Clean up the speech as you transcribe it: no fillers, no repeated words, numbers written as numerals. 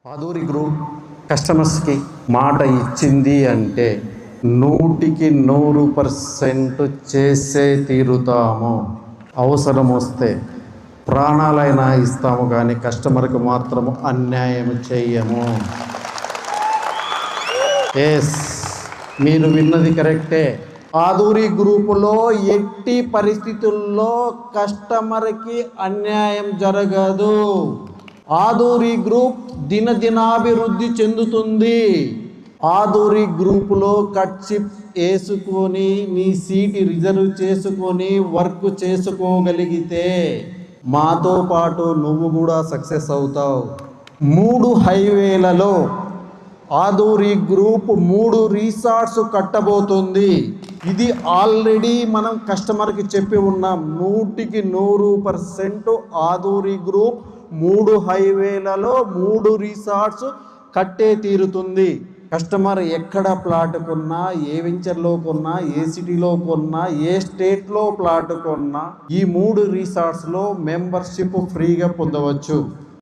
Aduri group కస్టమర్స్కి మాట ఇచ్చింది అంటే 100% చేసే తీరుతాము. అవసరం వస్తే ప్రాణాలైనా ఇస్తాము, కానీ కస్టమర్కి మాత్రము అన్యాయం చేయము. ఎస్, మీరు విన్నది కరెక్టే. ఆదూరి గ్రూపులో ఎట్టి పరిస్థితుల్లో కస్టమర్కి అన్యాయం జరగదు. ఆదూరి గ్రూప్ దినదినాభివృద్ధి చెందుతుంది. ఆదూరి గ్రూపులో కట్చిప్ వేసుకొని నీ సీటు రిజర్వ్ చేసుకొని వర్క్ చేసుకోగలిగితే మాతో పాటు నువ్వు కూడా సక్సెస్ అవుతావు. 3 హైవేలలో ఆదూరి గ్రూప్ 3 రిసార్ట్స్ కట్టబోతుంది. ఇది ఆల్రెడీ మనం కస్టమర్కి చెప్పి ఉన్నాం. 100% ఆదూరి గ్రూప్ 3 హైవేలలో 3 రిసార్ట్స్ కట్టే తీరుతుంది. కస్టమర్ ఎక్కడ ప్లాట్ కొన్నా, ఏ వెంచర్లో కొన్నా, ఏ సిటీలో కొన్నా, ఏ స్టేట్లో ప్లాట్ కొన్నా ఈ 3 రిసార్ట్స్లో మెంబర్షిప్ ఫ్రీగా పొందవచ్చు.